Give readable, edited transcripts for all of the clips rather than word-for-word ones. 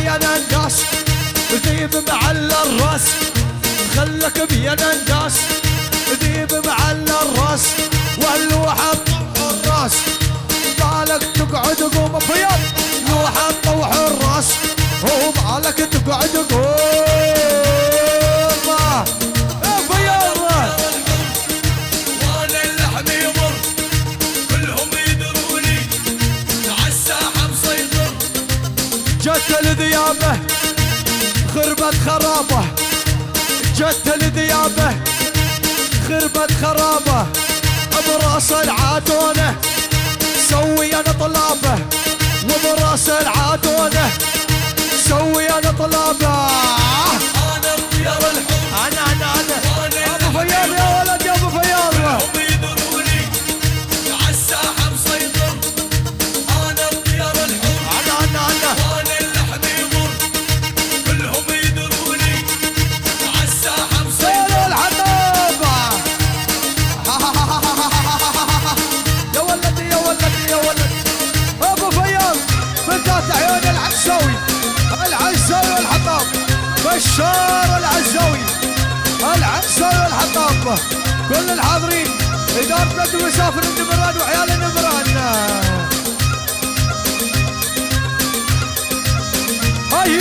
يا ننداس ذيب معلى الراس خلك بيا ننداس ذيب معلى الراس واللوحة طوح الراس بالك تقعد قوم فياض لوحة طوح الراس وبالك تقعد قوم فياض وانا اللحم يمر كلهم يدروني عالساحة مسيطر جت الذيابة خربت خرابة جت الذيابة خربت خرابة براس العادونة سوي انا طلابة وبراس العادونة سوي انا طلابة انا طيار الحب انا وانا ابو فياض يا ولد يا ابو فياض كلهم يدروني عالساحة مسيطر انا طيار الحب انا وانا اللحم يمر كلهم يدروني عالساحة مسيطر سولو الحطابة يا ولدي يا ولدي يا ولد ابو فياض بنتات عيون العزاوي العزاوي والحطاب بشار العزاوي العزاوي والحطاب كل الحاضرين إدارة نادي مسافر النمران وعيال النمران هاي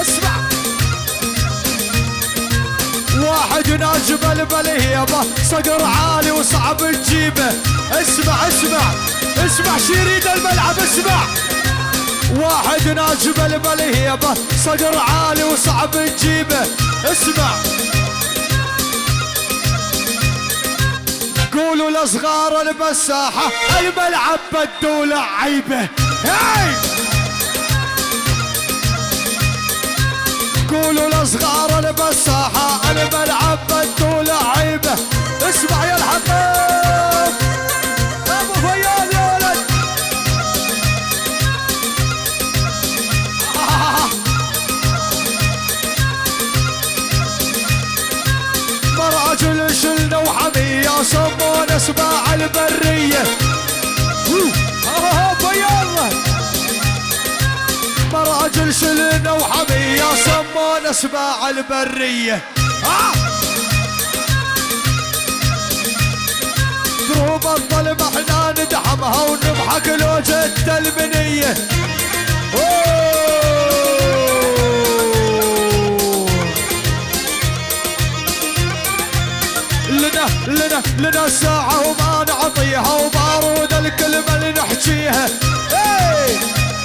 اسمع واحد ناجب البليبة صقر عالي وصعب تجيبه اسمع شريد الملعب اسمع واحد ناجب البليبة صقر عالي وصعب تجيبه اسمع قولوا لصغار المساحة الملعب بدوا لعيبه هاي قولوا لصغار المساحة الملعب بدوا لعيبه اسمع يا الحطاب ابو فياض يا ولد مراجل شلنا وحمية سمونا سباع البرية فياض مراجل شلنا وحمية سمونا سباع البرية دروب الظلم احنا ندعمها ونضحك لو جت البنية لنا ساعة وما نعطيها وبارود الكلمة اللي نحكيها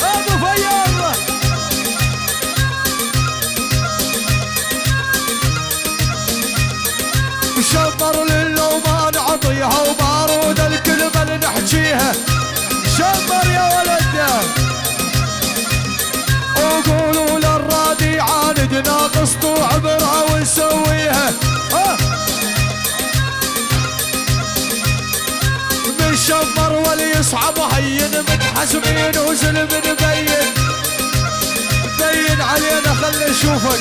ابو فياض شمر لنا وما نعطيها وبارود الكلمة اللي نحكيها شمر يا ولد وقولوا للرادي عاندنا قسط وعبرها ونسويها من شمر ولي يصعب هين من حزمين وزلم نبين بين علينا خلي نشوفك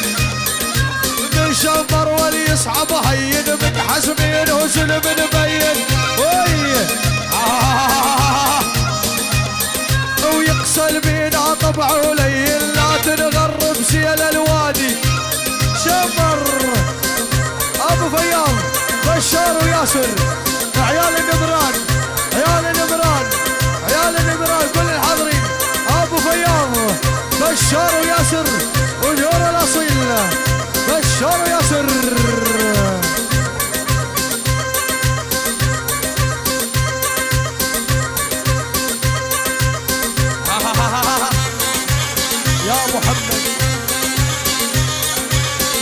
من شمر ولي يصعب هين من حزمين وزلم نبين ويقسل بينا طبع ولين لا تنغرب سيل الوادي شمر ابو فياض بشار وياسر عيال النمران كل الحاضرين ابو فياض بشار وياسر ونور الاصيل بشار وياسر يا محمد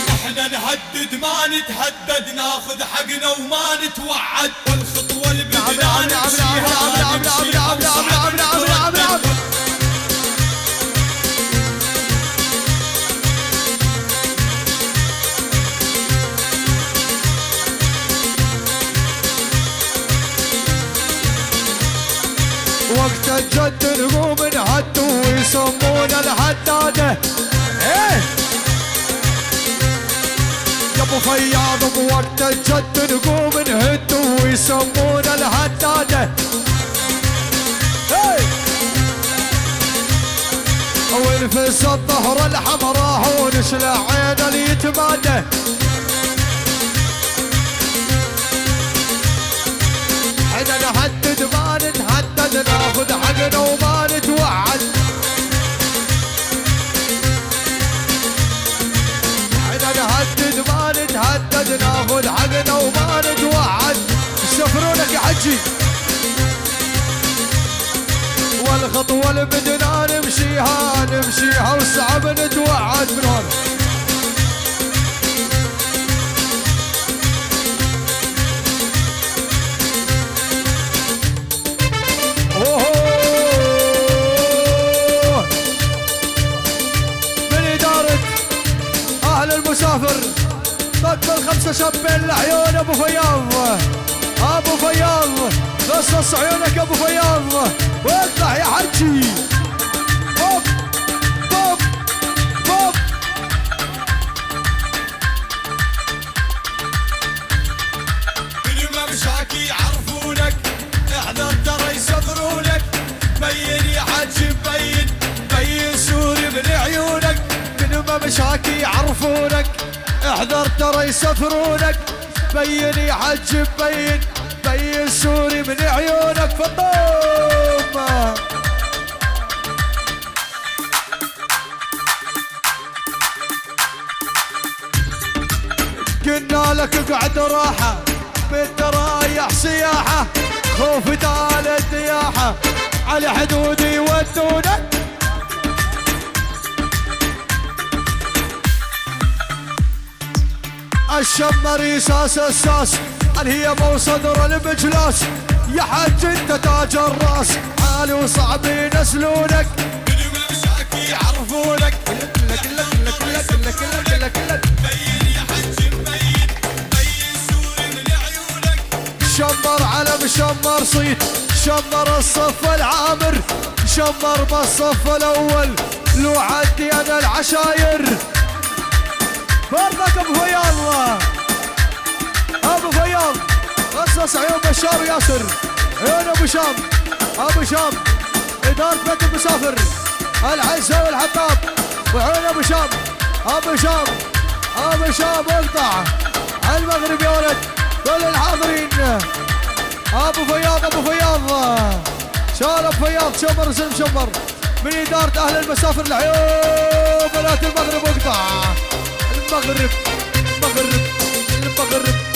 احنا نهدد ما نتهدد ناخذ حقنا وما نتوعد والخطوة اللي بدنا نمشيها وقت الجد نقوم نهد ويسمونا الهدادة يا ابو ابو فياض بوقت الجد نقوم نهد ويسمونا الهداده. ونفس الظهر الحمراء ونشلع عين اليتمانه. احنا نهدد ما نتهدد ناخذ حقنا وما نتوعد. احنا نهدد ما نتهدد ناخذ حقنا وما نتوعد. يسفرونك يا حجي. والخطوة اللي بدنا نمشيها وصعب نتوعد من هون. من إدارة أهل المسافر تقبل 5 شابين لعيون أبو فياض. أبو فياض قصص عيونك أبو فياض واطلع يا حجي. بوب بوب بوب. من ممشاكي يعرفونك احذر ترى يسفرونك. بين يا حجي بين بين سوري من عيونك. من ممشاكي يعرفونك احذر ترى يسفرونك. بين يا حجي بين بين سوري من عيونك. فالضوم قلنا لك اقعد راحة بالترايح سياحة. خوف تال الدياحة على حدود يودونك. الشمر يساس الساس الهيبة وصدر المجلاس. يا حج انت تاج الراس عالي وصعب ينسلونك. من ممشاكي يعرفونك بين يا حجي بين بين سوري من عيونك. شمر علم شمر صيت شمر الصف العامر. شمر بالصف الاول لو عدي انا العشاير. برضك ابو فياض. ابو فياض قصص عيون بشار وياسر. عيون ابو شام. ابو شام اداره بيت المسافر العزه والحطاب. وعيون ابو شام. ابو شام ابو شام اقطع على المغرب يا ولد كل الحاضرين. ابو فياض ابو فياض شارب فياض شمر سلم شمر من اداره اهل المسافر العيون بنات المغرب. اقطع المغرب المغرب المغرب.